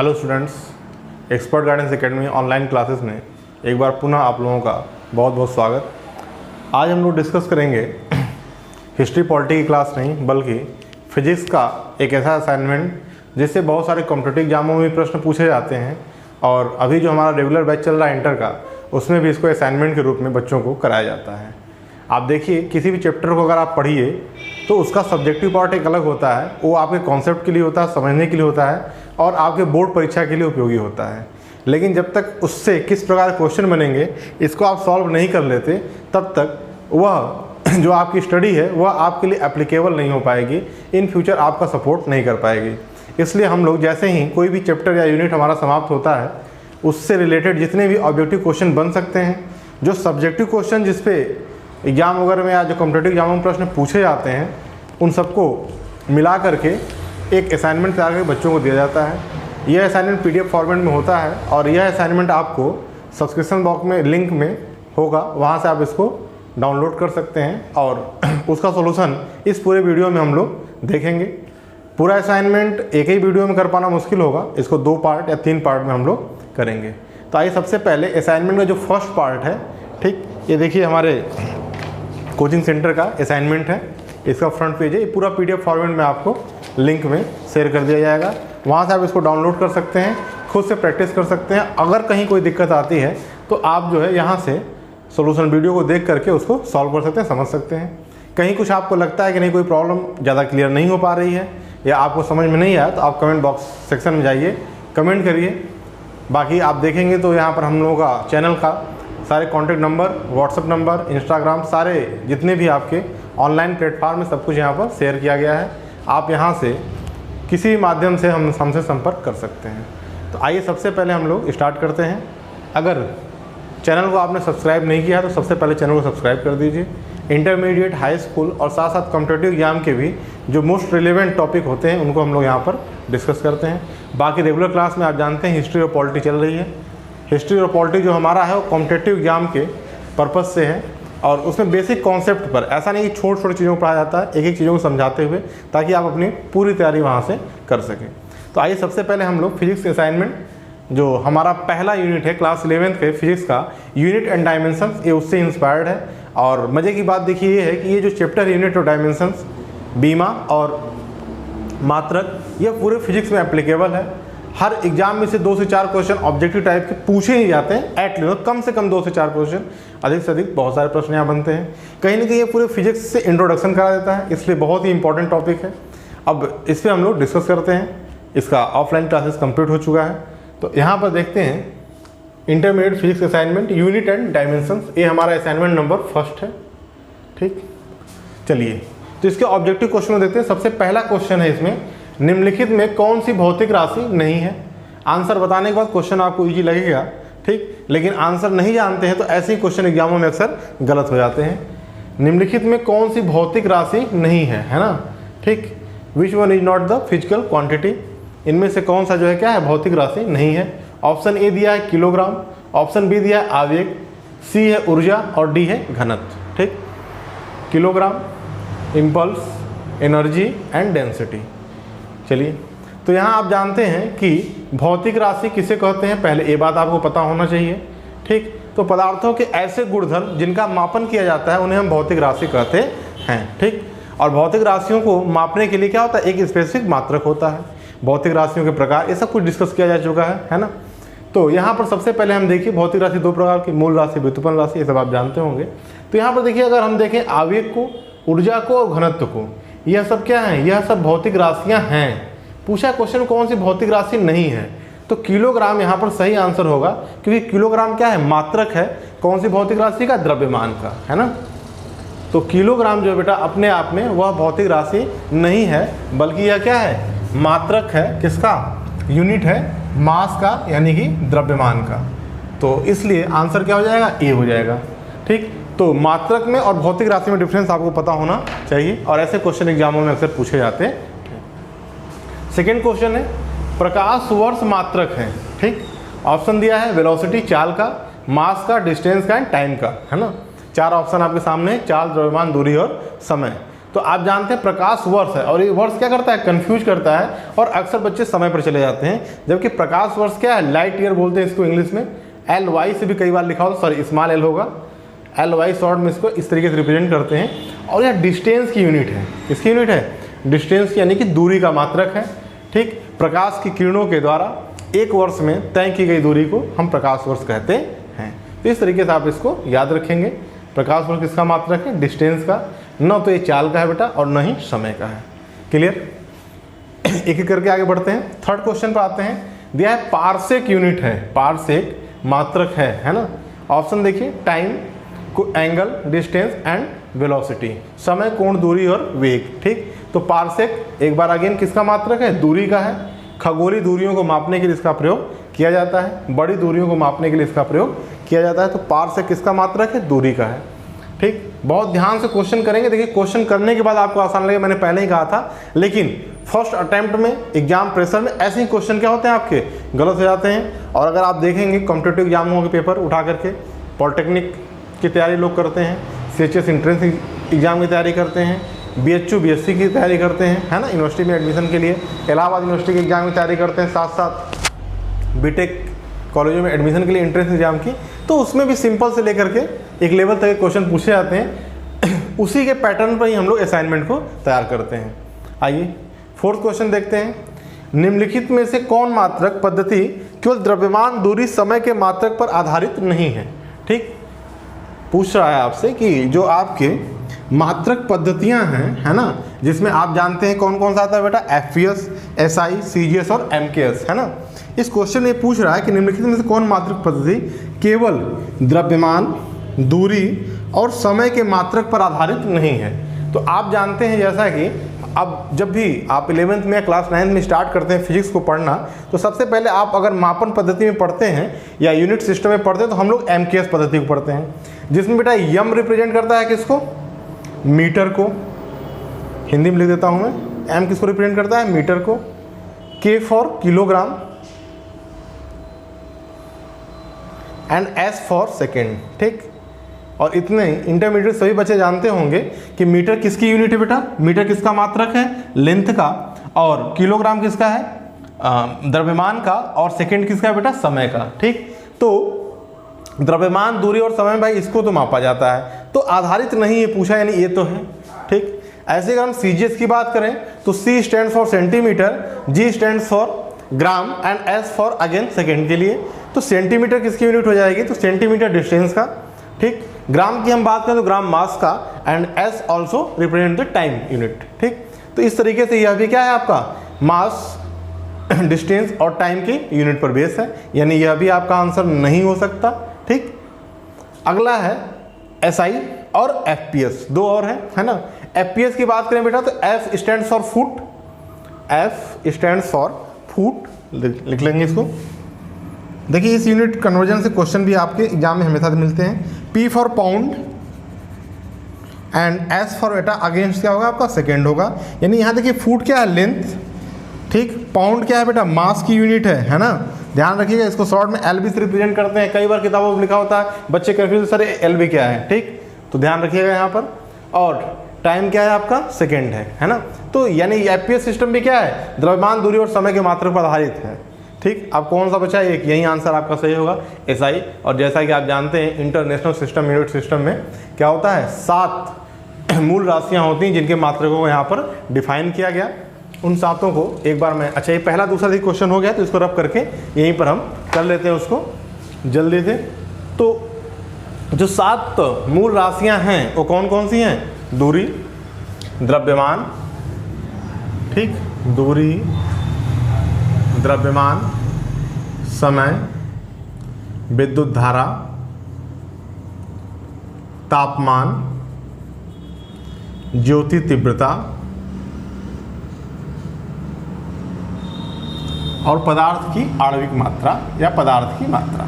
Hello students, expert guidance academy online classes में एक बार पुनः आप लोगों का बहुत बहुत स्वागत। आज हम लोग डिस्कस करेंगे हिस्ट्री पॉलिटी की क्लास नहीं बल्कि फिजिक्स का एक ऐसा असाइनमेंट जिससे बहुत सारे कॉम्पिटिटिव एग्जामों में प्रश्न पूछे जाते हैं और अभी जो हमारा रेगुलर बैच चल रहा है इंटर का, उसमें भी इसको असाइनमेंट के रूप में बच्चों को कराया जाता है। आप देखिए, किसी भी चैप्टर को अगर आप पढ़िए तो उसका सब्जेक्टिव पार्ट एक अलग होता है, वो आपके कॉन्सेप्ट के लिए होता है, समझने के लिए होता है और आपके बोर्ड परीक्षा के लिए उपयोगी होता है। लेकिन जब तक उससे किस प्रकार क्वेश्चन बनेंगे इसको आप सॉल्व नहीं कर लेते, तब तक वह जो आपकी स्टडी है वह आपके लिए एप्लीकेबल नहीं हो पाएगी, इन फ्यूचर आपका सपोर्ट नहीं कर पाएगी। इसलिए हम लोग जैसे ही कोई भी चैप्टर या यूनिट हमारा समाप्त होता है, उससे रिलेटेड जितने भी ऑब्जेक्टिव क्वेश्चन बन सकते हैं, जो सब्जेक्टिव क्वेश्चन जिस पे एग्जाम वगैरह में या जो कॉम्पिटिटिव एग्जामों में प्रश्न पूछे जाते हैं, उन सबको मिला करके एक असाइनमेंट तैयार करके बच्चों को दिया जाता है। यह असाइनमेंट पीडीएफ फॉर्मेट में होता है और यह असाइनमेंट आपको सब्सक्रिप्शन बॉक्स में लिंक में होगा, वहाँ से आप इसको डाउनलोड कर सकते हैं और उसका सॉल्यूशन इस पूरे वीडियो में हम लोग देखेंगे। पूरा असाइनमेंट एक ही वीडियो में कर पाना मुश्किल होगा, इसको 2 पार्ट या 3 पार्ट में हम लोग करेंगे। तो आइए सबसे पहले असाइनमेंट का जो फर्स्ट पार्ट है, ठीक, ये देखिए हमारे कोचिंग सेंटर का असाइनमेंट है, इसका फ्रंट पेज है। ये पूरा पीडीएफ फॉर्मेट में आपको लिंक में शेयर कर दिया जाएगा, वहाँ से आप इसको डाउनलोड कर सकते हैं, खुद से प्रैक्टिस कर सकते हैं। अगर कहीं कोई दिक्कत आती है तो आप जो है यहाँ से सॉल्यूशन वीडियो को देख करके उसको सॉल्व कर सकते हैं, समझ सकते हैं। कहीं कुछ आपको लगता है कि नहीं, कोई प्रॉब्लम ज़्यादा क्लियर नहीं हो पा रही है या आपको समझ में नहीं आया, तो आप कमेंट बॉक्स सेक्शन में जाइए, कमेंट करिए। बाकी आप देखेंगे तो यहाँ पर हम लोगों का चैनल का सारे contact number, WhatsApp number, Instagram, सारे जितने भी आपके ऑनलाइन प्लेटफॉर्म में सब कुछ यहाँ पर शेयर किया गया है। आप यहाँ से किसी भी माध्यम से हमसे संपर्क कर सकते हैं। तो आइए सबसे पहले हम लोग स्टार्ट करते हैं। अगर चैनल को आपने सब्सक्राइब नहीं किया तो सबसे पहले चैनल को सब्सक्राइब कर दीजिए। इंटरमीडिएट, हाई स्कूल और साथ साथ कॉम्पिटिटिव एग्जाम के भी जो मोस्ट रिलेवेंट टॉपिक होते हैं उनको हम लोग यहाँ पर डिस्कस करते हैं। बाकी रेगुलर क्लास में आप जानते हैं हिस्ट्री और पॉलिटी चल रही है। हिस्ट्री और पॉलिटी जो हमारा है वो कॉम्पिटिटिव एग्जाम के पर्पज़ से है और उसमें बेसिक कॉन्सेप्ट पर, ऐसा नहीं कि छोटी छोटी चीज़ों को पढ़ाया जाता है, एक एक चीज़ों को समझाते हुए, ताकि आप अपनी पूरी तैयारी वहाँ से कर सकें। तो आइए सबसे पहले हम लोग फिजिक्स के असाइनमेंट, जो हमारा पहला यूनिट है क्लास 11th के फिजिक्स का, यूनिट एंड डायमेंशंस, ये उससे इंस्पायर्ड है। और मज़े की बात देखिए ये है कि ये जो चैप्टर यूनिट और डायमेंशंस, बीमा और मात्रक, ये पूरे फिजिक्स में एप्लीकेबल है। हर एग्जाम में से 2 से 4 क्वेश्चन ऑब्जेक्टिव टाइप के पूछे ही जाते हैं, एटलीस्ट कम से कम 2 से 4 क्वेश्चन, अधिक से अधिक बहुत सारे प्रश्न यहाँ बनते हैं। कहीं ना कहीं ये पूरे फिजिक्स से इंट्रोडक्शन करा देता है, इसलिए बहुत ही इंपॉर्टेंट टॉपिक है। अब इस पर हम लोग डिस्कस करते हैं। इसका ऑफलाइन क्लासेस कंप्लीट हो चुका है। तो यहाँ पर देखते हैं intermediate physics assignment unit and dimensions, ये हमारा असाइनमेंट नंबर फर्स्ट है। ठीक, चलिए तो इसके ऑब्जेक्टिव क्वेश्चन देखते हैं। सबसे पहला क्वेश्चन है इसमें, निम्नलिखित में कौन सी भौतिक राशि नहीं है। आंसर बताने के बाद क्वेश्चन आपको इजी लगेगा, ठीक, लेकिन आंसर नहीं जानते हैं तो ऐसे ही क्वेश्चन एग्जामों में अक्सर गलत हो जाते हैं। निम्नलिखित में कौन सी भौतिक राशि नहीं है ना, ठीक, which one is not the physical quantity, इनमें से कौन सा जो है क्या है, भौतिक राशि नहीं है। ऑप्शन ए दिया है किलोग्राम, ऑप्शन बी दिया है आवेग, सी है ऊर्जा और डी है घनत्व। ठीक, kilogram, impulse, energy and density. चलिए, तो यहाँ आप जानते हैं कि भौतिक राशि किसे कहते हैं, पहले ये बात आपको पता होना चाहिए। ठीक, तो पदार्थों के ऐसे गुणधर्म जिनका मापन किया जाता है उन्हें हम भौतिक राशि कहते हैं। ठीक, और भौतिक राशियों को मापने के लिए क्या होता है, एक स्पेसिफिक मात्रक होता है। भौतिक राशियों के प्रकार, ये सब कुछ डिस्कस किया जा चुका है ना। तो यहाँ पर सबसे पहले हम देखिए भौतिक राशि 2 प्रकार की, मूल राशि, व्युत्पन्न राशि, ये सब आप जानते होंगे। तो यहाँ पर देखिए, अगर हम देखें आवेग को, ऊर्जा को और घनत्व को, यह सब क्या है, यह सब भौतिक राशियाँ हैं। पूछा क्वेश्चन कौन सी भौतिक राशि नहीं है, तो किलोग्राम यहाँ पर सही आंसर होगा, क्योंकि किलोग्राम क्या है, मात्रक है। कौन सी भौतिक राशि का, द्रव्यमान का, है ना। तो किलोग्राम जो बेटा अपने आप में वह भौतिक राशि नहीं है, बल्कि यह क्या है, मात्रक है। किसका, यूनिट है मास का, यानी कि द्रव्यमान का। तो इसलिए आंसर क्या हो जाएगा, ए हो जाएगा। ठीक, तो मात्रक में और भौतिक राशि में डिफरेंस आपको पता होना चाहिए और ऐसे क्वेश्चन एग्जामों में अक्सर पूछे जाते हैं। सेकेंड क्वेश्चन है, प्रकाश वर्ष मात्रक है। ठीक, ऑप्शन दिया है वेलोसिटी, चाल का, मास का, डिस्टेंस का एंड टाइम का, है ना। 4 ऑप्शन आपके सामने, चाल, द्रव्यमान, दूरी और समय। तो आप जानते हैं प्रकाश वर्ष है, और ये वर्ष क्या करता है, कंफ्यूज करता है, और अक्सर बच्चे समय पर चले जाते हैं। जबकि प्रकाश वर्ष क्या है, लाइट ईयर बोलते हैं इसको इंग्लिश में। LY से भी कई बार लिखा हो, सॉरी स्मॉल l होगा, LY शॉर्ट में इसको इस तरीके से रिप्रेजेंट करते हैं। और यह डिस्टेंस की यूनिट है, किसकी यूनिट है, डिस्टेंस की, यानी कि दूरी का मात्रक है। ठीक, प्रकाश की किरणों के द्वारा एक वर्ष में तय की गई दूरी को हम प्रकाश वर्ष कहते हैं। तो इस तरीके से आप इसको याद रखेंगे। प्रकाश वर्ष किसका मात्रक है, डिस्टेंस का, न तो ये चाल का है बेटा और न ही समय का है। क्लियर, एक एक करके आगे बढ़ते हैं। थर्ड क्वेश्चन पर आते हैं। दिया है पार्सेक यूनिट है, पार्सेक मात्रक है ना। ऑप्शन देखिए, टाइम को, एंगल, डिस्टेंस एंड वेलोसिटी, समय, कोण, दूरी और वेग। ठीक, तो पार्सेक एक बार अगेन किसका मात्रक है, दूरी का है। खगोलीय दूरियों को मापने के लिए इसका प्रयोग किया जाता है, बड़ी दूरियों को मापने के लिए इसका प्रयोग किया जाता है। तो पार्सेक किसका मात्रक है, दूरी का है। ठीक, बहुत ध्यान से क्वेश्चन करेंगे। देखिए क्वेश्चन करने के बाद आपको आसान लगे, मैंने पहले ही कहा था, लेकिन फर्स्ट अटेम्प्ट में एग्जाम प्रेशर में ऐसे ही क्वेश्चन क्या होते हैं, आपके गलत हो जाते हैं। और अगर आप देखेंगे कॉम्पिटिटिव एग्जामों के पेपर उठा करके, पॉलिटेक्निक की तैयारी लोग करते हैं, CHS एंट्रेंस एग्जाम की तैयारी करते हैं, BHU BSc की तैयारी करते हैं, है ना, यूनिवर्सिटी में एडमिशन के लिए, इलाहाबाद यूनिवर्सिटी के एग्जाम की तैयारी करते हैं, साथ साथ बीटेक कॉलेजों में एडमिशन के लिए एंट्रेंस एग्जाम की। तो उसमें भी सिंपल से लेकर के एक लेवल तक के क्वेश्चन पूछे जाते हैं। उसी के पैटर्न पर ही हम लोग असाइनमेंट को तैयार करते हैं। आइए फोर्थ क्वेश्चन देखते हैं। निम्नलिखित में से कौन मात्रक पद्धति केवल द्रव्यमान, दूरी, समय के मात्रक पर आधारित नहीं है। ठीक, पूछ रहा है आपसे कि जो आपके मात्रक पद्धतियां हैं, है ना, जिसमें आप जानते हैं कौन कौन सा आता है बेटा, FPS, SI, CGS और MKS, है ना। इस क्वेश्चन में पूछ रहा है कि निम्नलिखित में से कौन मात्रक पद्धति केवल द्रव्यमान, दूरी और समय के मात्रक पर आधारित नहीं है। तो आप जानते हैं जैसा कि अब जब भी आप 11th में या क्लास 9th में स्टार्ट करते हैं फिजिक्स को पढ़ना, तो सबसे पहले आप अगर मापन पद्धति में पढ़ते हैं या यूनिट सिस्टम में पढ़ते हैं तो हम लोग MKS पद्धति को पढ़ते हैं, जिसमें बेटा यम रिप्रेजेंट करता है किसको, मीटर को। हिंदी में लिख देता हूं मैं, M किसको रिप्रेजेंट करता है, मीटर को। K for kilogram and S for second. ठीक, और इतने इंटरमीडिएट सभी बच्चे जानते होंगे कि मीटर किसकी यूनिट है बेटा, मीटर किसका मात्रक है, लेंथ का, और किलोग्राम किसका है, द्रव्यमान का, और सेकेंड किसका है बेटा, समय का। ठीक, तो द्रव्यमान, दूरी और समय भाई इसको तो मापा जाता है, तो आधारित नहीं है पूछा, यानी ये तो है। ठीक, ऐसे अगर हम CGS की बात करें तो C stand for centimetre, G stand for gram and S for again second के लिए। तो सेंटीमीटर किसकी यूनिट हो जाएगी, तो सेंटीमीटर डिस्टेंस का। ठीक, ग्राम की हम बात करें तो ग्राम मास का, and S also represent the time unit. ठीक, तो इस तरीके से यह भी क्या है आपका मास, डिस्टेंस और टाइम की यूनिट पर बेस है, यानी यह भी आपका आंसर नहीं हो सकता। ठीक, अगला है SI और FPS, दो और है ना। FPS की बात करें बेटा तो F stand for foot, F stand for foot, लिख लेंगे इसको। देखिए इस यूनिट कन्वर्जन से क्वेश्चन भी आपके एग्जाम में हमेशा मिलते हैं। P for pound and S for बेटा अगेंस्ट क्या होगा आपका, सेकेंड होगा। यानी यहाँ देखिए फुट क्या है, लेंथ। ठीक, पाउंड क्या है बेटा, मास की यूनिट है ना। ध्यान रखिएगा, इसको शॉर्ट में LB से रिप्रेजेंट करते हैं। कई बार किताबों में लिखा होता है, बच्चे कंफ्यूज, सर LB क्या है। ठीक, तो ध्यान रखिएगा यहाँ पर। और टाइम क्या है आपका, सेकेंड है ना। तो यानी FPS सिस्टम भी क्या है, द्रव्यमान, दूरी और समय के मात्रक पर आधारित है। ठीक, अब कौन सा बचा, एक यही आंसर आपका सही होगा, SI। और जैसा कि आप जानते हैं इंटरनेशनल सिस्टम, यूनिट सिस्टम में क्या होता है, 7 मूल राशियाँ होती हैं जिनके मात्रकों को यहाँ पर डिफाइन किया गया। उन सातों को एक बार मैं, अच्छा ये पहला दूसरा भी क्वेश्चन हो गया तो इसको रब करके यहीं पर हम कर लेते हैं उसको जल्दी से। तो जो 7 मूल राशियां हैं वो कौन कौन सी हैं, दूरी, द्रव्यमान, ठीक, दूरी, द्रव्यमान, समय, विद्युत धारा, तापमान, ज्योति तीव्रता और पदार्थ की आणविक मात्रा या पदार्थ की मात्रा।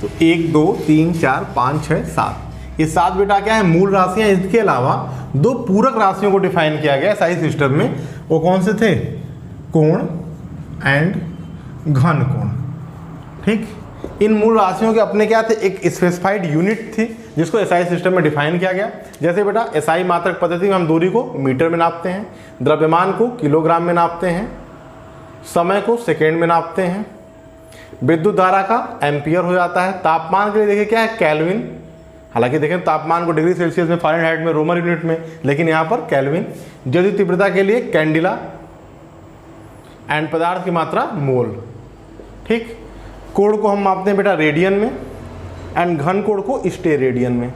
तो 1 2 3 4 5 6 7 ये 7 बेटा क्या है, मूल राशियां। इसके अलावा 2 पूरक राशियों को डिफाइन किया गया साइज सिस्टम में। वो कौन से थे, कोण एंड घन कोण। ठीक, इन मूल राशियों के अपने क्या थे, एक स्पेसिफाइड यूनिट थी जिसको एसआई सिस्टम में डिफाइन किया गया। जैसे बेटा एसआई मात्रक पद्धति में हम दूरी को मीटर में नापते हैं, द्रव्यमान को किलोग्राम में नापते हैं, समय को सेकेंड में नापते हैं, विद्युत धारा का एम्पियर हो जाता है, तापमान के लिए देखिए क्या है केल्विन, हालांकि देखें तापमान को डिग्री सेल्सियस में, फ़ारेनहाइट में, रोमन यूनिट में, लेकिन यहाँ पर केल्विन। ज्योति तीव्रता के लिए कैंडिला एंड पदार्थ की मात्रा मोल। ठीक, कोण को हम मापते हैं बेटा रेडियन में एंड घन कोण को स्टेरेडियन में।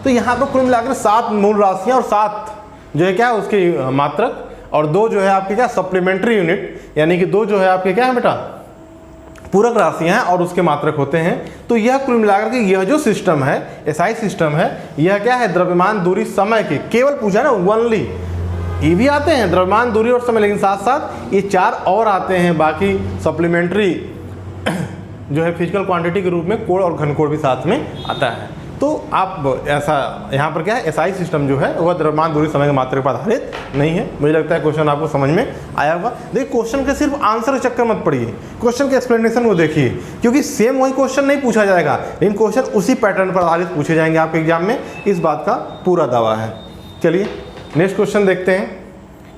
तो यहाँ पर कुल मिलाकर 7 मूल राशियाँ और 7 जो है क्या उसके मात्रक और 2 जो है आपके क्या सप्लीमेंट्री यूनिट, यानी कि 2 जो है आपके क्या है बेटा पूरक राशियाँ हैं और उसके मात्रक होते हैं। तो यह कुल मिलाकर के यह जो सिस्टम है एसआई सिस्टम है, यह क्या है द्रव्यमान, दूरी, समय के केवल पूछा ना ओनली, ये भी आते हैं द्रव्यमान, दूरी और समय, लेकिन साथ साथ ये 4 और आते हैं बाकी सप्लीमेंट्री जो है फिजिकल क्वांटिटी के रूप में कोण और घन कोण भी साथ में आता है। तो आप ऐसा यहाँ पर क्या है एसआई सिस्टम जो है वह द्रव्यमान, दूरी, समय के मात्रक पर आधारित नहीं है। मुझे लगता है क्वेश्चन आपको समझ में आया होगा। देखिए क्वेश्चन के सिर्फ आंसर के चक्कर मत पड़िए, क्वेश्चन के एक्सप्लेनेशन को देखिए, क्योंकि सेम वही क्वेश्चन नहीं पूछा जाएगा, लेकिन क्वेश्चन उसी पैटर्न पर आधारित पूछे जाएंगे आपके एग्जाम में, इस बात का पूरा दावा है। चलिए नेक्स्ट क्वेश्चन देखते हैं।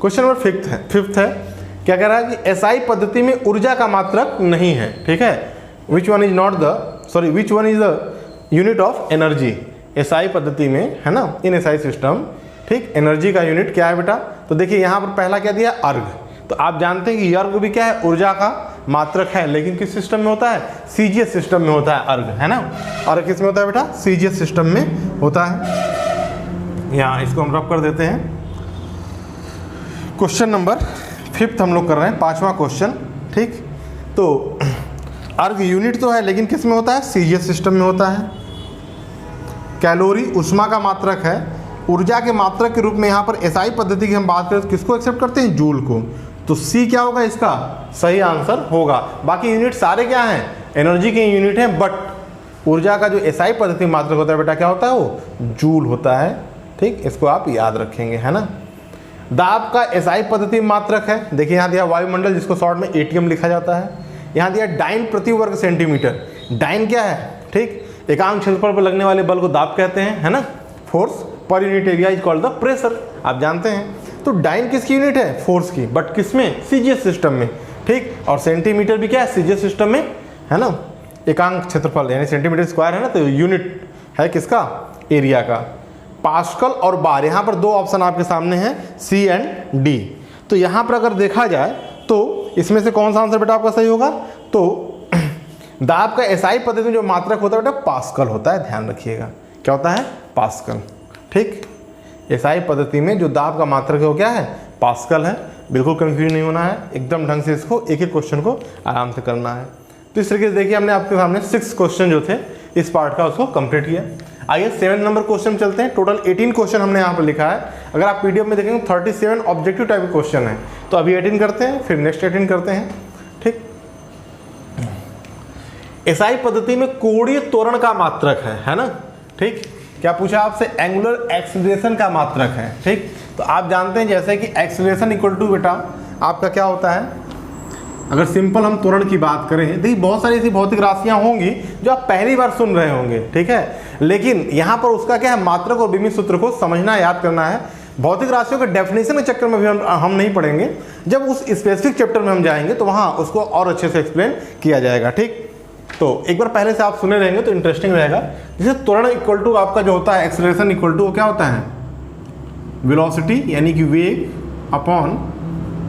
क्वेश्चन नंबर 5th है, क्या कह रहा है कि एसआई पद्धति में ऊर्जा का मात्रक नहीं है। ठीक है, which one is the unit of energy. SI पद्धति में है ना, इन एसआई सिस्टम, ठीक, एनर्जी का यूनिट क्या है बेटा, तो देखिए यहाँ पर पहला क्या दिया अर्घ। तो आप जानते हैं कि अर्घ भी क्या है ऊर्जा का मात्रक है, लेकिन किस सिस्टम में होता है सीजीएस सिस्टम में होता है अर्घ, है ना। अर्घ किस में होता है बेटा सीजीएस सिस्टम में होता है। यहाँ इसको हम रब कर देते हैं। क्वेश्चन नंबर 5th हम लोग कर रहे हैं, 5वां क्वेश्चन। ठीक, तो अर्घ यूनिट तो है लेकिन किस में होता है सीजीएस सिस्टम में होता है। कैलोरी ऊष्मा का मात्रक है, ऊर्जा के मात्रक के रूप में यहाँ पर एसआई पद्धति की हम बात करें तो किसको एक्सेप्ट करते हैं जूल को। तो सी क्या होगा इसका सही आंसर होगा। बाकी यूनिट सारे क्या हैं एनर्जी के यूनिट हैं, बट ऊर्जा का जो एसआई पद्धति मात्रक होता है बेटा क्या होता है वो जूल होता है। ठीक, इसको आप याद रखेंगे, है ना। दाब का एसआई पद्धति मात्रक है, देखिए यहाँ दिया वायुमंडल जिसको शॉर्ट में एटीएम लिखा जाता है। यहाँ दिया डाइन प्रति वर्ग सेंटीमीटर। डाइन क्या है, ठीक, एकांक क्षेत्रफल पर लगने वाले बल को दाब कहते हैं, है ना। Force per unit area is called the pressure, आप जानते हैं। तो डाइन किसकी यूनिट है फोर्स की, बट किसमें सीजीएस सिस्टम में। ठीक, और सेंटीमीटर भी क्या है सीजीएस सिस्टम में, है ना। एकांक क्षेत्रफल यानी सेंटीमीटर स्क्वायर है ना, तो यूनिट है किसका एरिया का। पास्कल और बार, यहाँ पर 2 ऑप्शन आपके सामने हैं सी एंड डी। तो यहाँ पर अगर देखा जाए तो इसमें से कौन सा आंसर बेटा आपका सही होगा, तो दाब का एसआई पद्धति में जो मात्रक होता है बेटा पास्कल होता है, ध्यान रखिएगा क्या होता है पास्कल। ठीक, एसआई पद्धति में जो दाब का मात्रक है वो क्या है पास्कल है। बिल्कुल कंफ्यूज नहीं होना है, एकदम ढंग से इसको एक एक क्वेश्चन को आराम से करना है। तो इस तरीके से देखिए हमने आपके सामने 6 क्वेश्चन जो थे इस पार्ट का उसको कंप्लीट किया। आइए 7 नंबर क्वेश्चन चलते हैं। टोटल 18 क्वेश्चन हमने यहाँ पर लिखा है। अगर आप पीडीएफ में देखेंगे 37 ऑब्जेक्टिव टाइप के क्वेश्चन है, तो अभी 18 करते हैं फिर नेक्स्ट 18 करते हैं। ठीक, एसआई पद्धति में कोणीय त्वरण का मात्रक है ना। ठीक, क्या पूछा आपसे एंगुलर एक्सीलरेशन का मात्रक है। ठीक, तो आप जानते हैं जैसे कि एक्सीलरेशन इक्वल टू बेटा आपका क्या होता है, अगर सिंपल हम त्वरण की बात करें, देखिए बहुत सारी ऐसी भौतिक राशियां होंगी जो आप पहली बार सुन रहे होंगे, ठीक है, लेकिन यहाँ पर उसका क्या है मात्रक और विमित सूत्र को समझना याद करना है। भौतिक राशियों के डेफिनेशन के चक्कर में भी हम नहीं पढ़ेंगे, जब उस स्पेसिफिक चैप्टर में हम जाएंगे तो वहाँ उसको और अच्छे से एक्सप्लेन किया जाएगा। ठीक, तो एक बार पहले से आप सुने रहेंगे तो इंटरेस्टिंग रहेगा। जैसे त्वरण इक्वल टू आपका जो होता है एक्सेलरेशन इक्वल टू क्या होता है वेलोसिटी यानी कि वेग अपॉन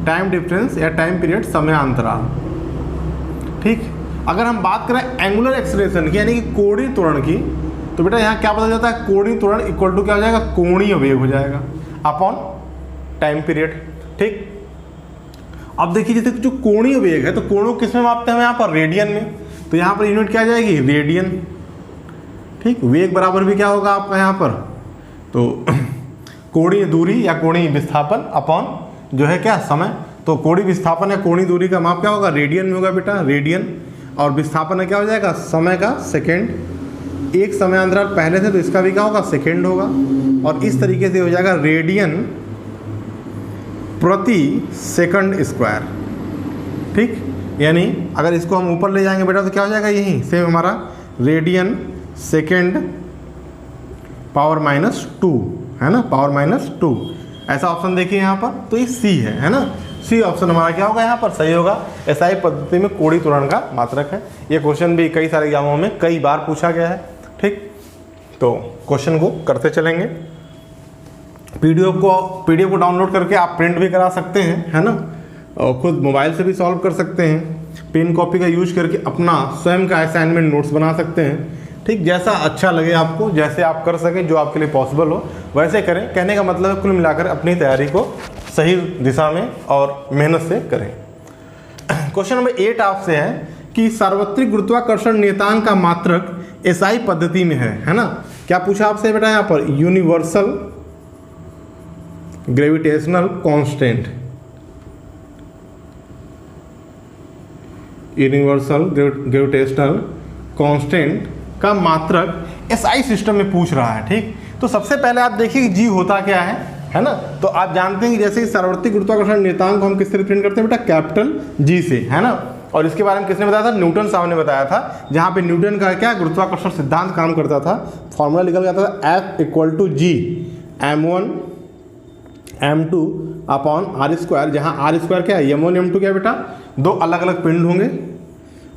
टाइम डिफरेंस या टाइम पीरियड समयांतराल। ठीक, अगर हम बात करें एंगुलर एक्सेलरेशन की यानी कि कोणीय त्वरण की, तो बेटा यहाँ क्या बदल जाता है कोणीय त्वरण इक्वल टू क्या हो जाएगा कोणीय वेग हो जाएगा अपॉन टाइम पीरियड। ठीक, अब देखिए जैसे जो कोणीय वेग है तो कोणों किस में मापते हैं यहाँ पर रेडियन में, तो यहाँ पर यूनिट क्या आ जाएगी रेडियन। ठीक, वेग बराबर भी क्या होगा आपका यहाँ पर, तो कोणीय दूरी या कोणीय विस्थापन अपॉन जो है क्या समय, तो कोणीय विस्थापन या कोणीय दूरी का माप क्या होगा रेडियन में होगा बेटा रेडियन, और विस्थापन है क्या हो जाएगा समय का सेकेंड। एक समय अंतराल पहले से तो इसका भी क्या होगा सेकेंड होगा, और इस तरीके से हो जाएगा रेडियन प्रति सेकंड स्क्वायर। ठीक, यानी अगर इसको हम ऊपर ले जाएंगे बेटा तो क्या हो जाएगा यही सेम हमारा रेडियन सेकेंड पावर माइनस 2, है ना, पावर माइनस 2, ऐसा ऑप्शन देखिए यहाँ पर, तो ये सी है ना, सी ऑप्शन हमारा क्या होगा यहाँ पर सही होगा। एसआई पद्धति में कोड़ी त्वरण का मात्रक है। ये क्वेश्चन भी कई सारे एग्जामों में कई बार पूछा गया है। ठीक, तो क्वेश्चन को करते चलेंगे। पीडीएफ को डाउनलोड करके आप प्रिंट भी करा सकते हैं, है ना, और खुद मोबाइल से भी सॉल्व कर सकते हैं। पेन कॉपी का यूज करके अपना स्वयं का असाइनमेंट नोट्स बना सकते हैं। ठीक, जैसा अच्छा लगे आपको, जैसे आप कर सकें, जो आपके लिए पॉसिबल हो वैसे करें। कहने का मतलब है कुल मिलाकर अपनी तैयारी को सही दिशा में और मेहनत से करें। क्वेश्चन नंबर 8 आपसे है कि सार्वत्रिक गुरुत्वाकर्षण नियतांक का मात्रक एसआई पद्धति में है ना। क्या पूछा आपसे बेटा यहाँ पर? Universal gravitational constant, universal gravitational constant का मात्रक एसआई सिस्टम में पूछ रहा है। ठीक, तो सबसे पहले आप देखिए जी होता क्या है ना। तो आप जानते हैं कि जैसे सार्वत्रिक गुरुत्वाकर्षण नियतांक को हम किससे रिप्रेजेंट करते हैं बेटा? कैपिटल जी से, है ना। और इसके बारे में किसने बताया था? न्यूटन साहब ने बताया था, जहाँ पे न्यूटन का क्या गुरुत्वाकर्षण सिद्धांत काम करता था। फॉर्मूला निकल जाता था F = G m1 m2 upon r square, जहाँ आर स्क्वायर क्या है? m1 m2 क्या है बेटा? दो अलग अलग पिंड होंगे,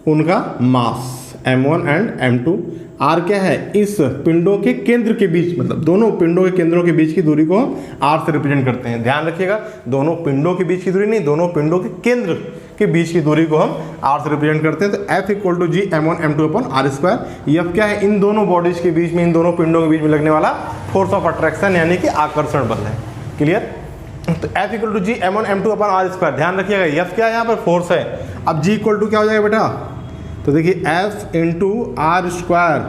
उनका मास m1 एंड m2। r क्या है? इस पिंडों के केंद्र के बीच, मतलब दोनों पिंडों के केंद्रों के बीच की दूरी को r से रिप्रेजेंट करते हैं। ध्यान रखिएगा, दोनों पिंडों के बीच की दूरी नहीं, दोनों पिंडों के केंद्र के बीच की दूरी को हम r से रिप्रेजेंट करते हैं। तो F = G m1 m2 upon r square. F क्या है? इन दोनों बॉडीज के बीच में, इन दोनों पिंडों के बीच में लगने वाला फोर्स ऑफ अट्रैक्शन, यानी कि आकर्षण बल है। क्लियर? तो F = G m1 m2 upon r square. ध्यान रखिएगा, F क्या है यहाँ पर? फोर्स है। अब G = क्या हो जाएगा बेटा? तो देखिए F × r square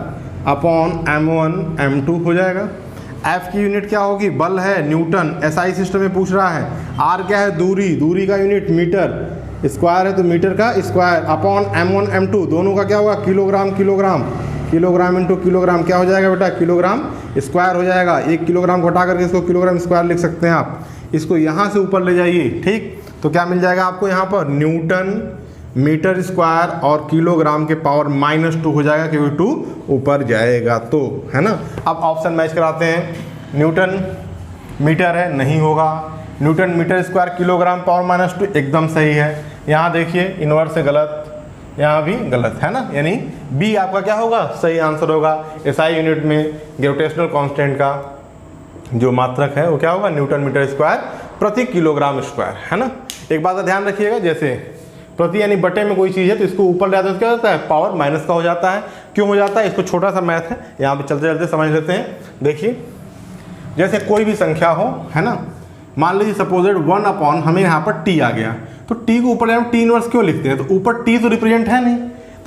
upon m1 m2 हो जाएगा। F की यूनिट क्या होगी? बल है, न्यूटन, एसआई सिस्टम में पूछ रहा है। r क्या है? दूरी, दूरी का यूनिट मीटर, स्क्वायर है तो मीटर का स्क्वायर, अपॉन m1 m2, दोनों का क्या होगा? Kilogram kilogram, kilogram into kilogram क्या हो जाएगा बेटा? किलोग्राम स्क्वायर हो जाएगा। 1 किलोग्राम को हटा करके इसको किलोग्राम स्क्वायर लिख सकते हैं आप। इसको यहाँ से ऊपर ले जाइए। ठीक, तो क्या मिल जाएगा आपको यहाँ पर? न्यूटन मीटर स्क्वायर और किलोग्राम के पावर -2 हो जाएगा, क्योंकि 2 ऊपर जाएगा तो, है ना। अब ऑप्शन मैच कराते हैं। न्यूटन मीटर है, नहीं होगा। Newton metre square kilogram power -2 एकदम सही है। यहाँ देखिए इन्वर्स से गलत, यहाँ भी गलत, है ना। यानी बी आपका क्या होगा? सही आंसर होगा। एसआई यूनिट में ग्रेविटेशनल कांस्टेंट का जो मात्रक है वो क्या होगा? न्यूटन मीटर स्क्वायर प्रति किलोग्राम स्क्वायर, है ना। एक बात का ध्यान रखिएगा, जैसे प्रति यानी बटे में कोई चीज़ है तो इसको ऊपर ले जाते हैं तो क्या होता है? पावर माइनस का हो जाता है। क्यों हो जाता है? इसको छोटा सा मैथ है, यहाँ पे चलते चलते समझ लेते हैं। देखिए जैसे कोई भी संख्या हो, है ना, मान लीजिए सपोजेड 1 अपॉन, हमें यहाँ पर t आ गया, तो t को ऊपर हम t इनवर्स क्यों लिखते हैं? तो ऊपर t तो रिप्रेजेंट है नहीं,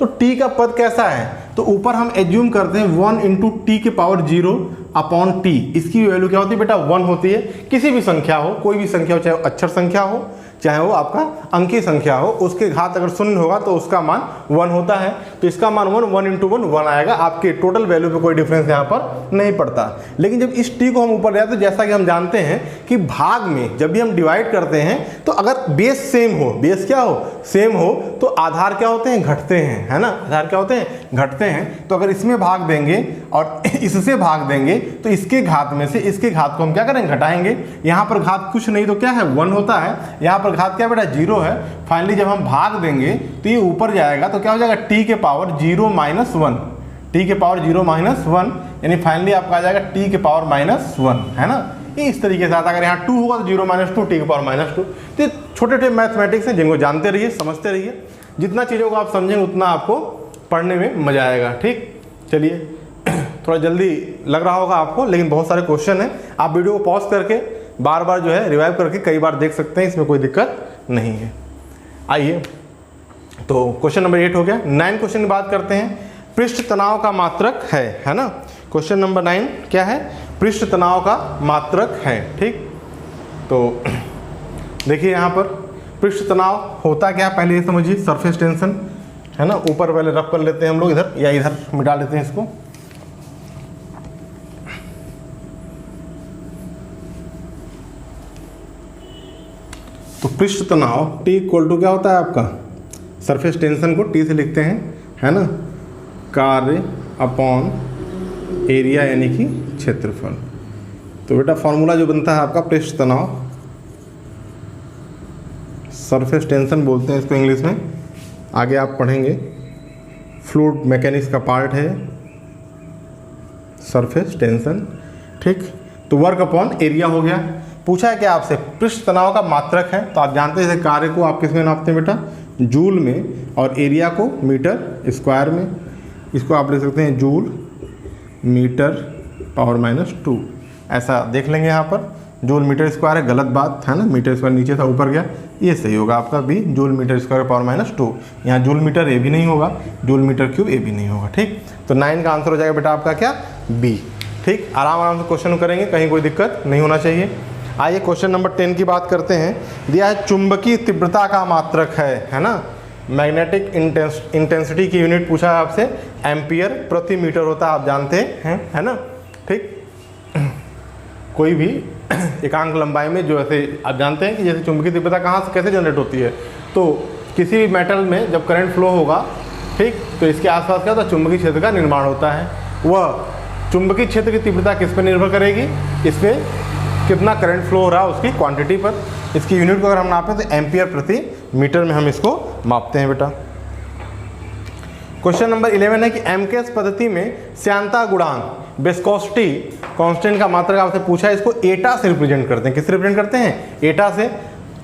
तो t का पद कैसा है? तो ऊपर हम एज्यूम करते हैं 1 × t⁻0 अपॉन t। इसकी वैल्यू क्या होती है बेटा? 1 होती है। किसी भी संख्या हो, कोई भी संख्या हो, चाहे वो अक्षर संख्या हो, चाहे वो आपका अंकीय संख्या हो, उसके घात अगर शून्य होगा तो उसका मान 1 होता है। तो इसका मान 1 × 1 1 आएगा। आपके टोटल वैल्यू पे कोई डिफरेंस यहाँ पर नहीं पड़ता। लेकिन जब इस t को हम ऊपर ले आते हैं, जैसा कि हम जानते हैं कि भाग में जब भी हम डिवाइड करते हैं तो अगर बेस सेम हो, बेस क्या हो? सेम हो, तो आधार क्या होते हैं? घटते हैं, है ना। आधार क्या होते हैं? घटते हैं। तो अगर इसमें भाग देंगे और इससे भाग देंगे तो इसके घात में से इसके घात को हम क्या करेंगे? घटाएंगे। यहाँ पर घात कुछ नहीं तो क्या है? 1 होता है। यहाँ पर घात क्या बेटा? 0 है। फाइनली जब हम भाग देंगे तो ये ऊपर जाएगा, तो क्या हो जाएगा? t⁻0 - 1, t⁻0 - 1, यानी फाइनली आपका आ जाएगा t⁻1, है ना। ये इस तरीके से आता। अगर यहाँ 2 होगा तो 0 - 2, t⁻2। तो छोटे छोटे मैथमेटिक्स हैं जिनको जानते रहिए, समझते रहिए। जितना चीज़ों को आप समझेंगे उतना आपको पढ़ने में मजा आएगा। ठीक, चलिए थोड़ा जल्दी लग रहा होगा आपको, लेकिन बहुत सारे क्वेश्चन हैं। आप वीडियो को पॉज करके बार बार जो है रिवाइव करके कई बार देख सकते हैं, इसमें कोई दिक्कत नहीं है। आइए, तो क्वेश्चन नंबर 8 हो गया। 9 क्वेश्चन की बात करते हैं। पृष्ठ तनाव का मात्रक है ना। क्वेश्चन नंबर 9 क्या है? पृष्ठ तनाव का मात्रक है। ठीक, तो देखिए यहाँ पर पृष्ठ तनाव होता क्या, पहले ये समझिए। सरफेस टेंशन, है ना। ऊपर पहले रफ कर लेते हैं हम लोग, इधर या इधर मिटा लेते हैं इसको। तो पृष्ठ तनाव T = क्या होता है आपका? सरफेस टेंशन को T से लिखते हैं, है ना। कार्य अपॉन एरिया यानी कि क्षेत्रफल। तो बेटा फॉर्मूला जो बनता है आपका पृष्ठ तनाव, सरफेस टेंशन बोलते हैं इसको इंग्लिश में, आगे आप पढ़ेंगे। फ्लूइड मैकेनिक्स का पार्ट है सरफेस टेंशन, ठीक। तो वर्क अपॉन एरिया हो गया। पूछा है कि आपसे पृष्ठ तनाव का मात्रक है, तो आप जानते हैं जैसे कार्य को आप किस में नापते हैं बेटा, जूल में, और एरिया को मीटर स्क्वायर में। इसको आप लिख सकते हैं जूल मीटर पावर -2, ऐसा देख लेंगे यहाँ पर। जूल मीटर स्क्वायर है, गलत बात है ना, मीटर स्क्वायर नीचे था ऊपर गया, ये सही होगा आपका b, joule metre square power -2। यहाँ जूल मीटर ए भी नहीं होगा, जूल मीटर क्यूब ए भी नहीं होगा, ठीक। तो 9 का आंसर हो जाएगा बेटा आपका क्या, बी, ठीक। आराम आराम से क्वेश्चन करेंगे, कहीं कोई दिक्कत नहीं होना चाहिए। आइए क्वेश्चन नंबर 10 की बात करते हैं। दिया है चुंबकीय तीव्रता का मात्रक है ना, मैग्नेटिक इंटेंसिटी की यूनिट पूछा है आपसे, एम्पियर प्रति मीटर होता है, आप जानते हैं, है ना, ठीक। कोई भी एकांक लंबाई में जो ऐसे आप जानते हैं कि जैसे चुंबकीय तीव्रता कहाँ से कैसे जनरेट होती है, तो किसी भी मेटल में जब करंट फ्लो होगा, ठीक, तो इसके आसपास क्या होता है, चुंबकीय क्षेत्र का निर्माण होता है। वह चुंबकीय क्षेत्र की तीव्रता किस पर निर्भर करेगी, इस पर कितना करंट फ्लो हो रहा है उसकी क्वांटिटी पर। इसकी यूनिट को अगर हम नापें तो एम्पियर प्रति मीटर में हम इसको मापते हैं बेटा। क्वेश्चन नंबर 11 है कि एमकेएस पद्धति में श्यानता गुणांक विस्कोसिटी कांस्टेंट का मात्रक आपसे पूछा है, इसको एटा से रिप्रेजेंट करते हैं। किससे रिप्रेजेंट करते हैं, एटा से।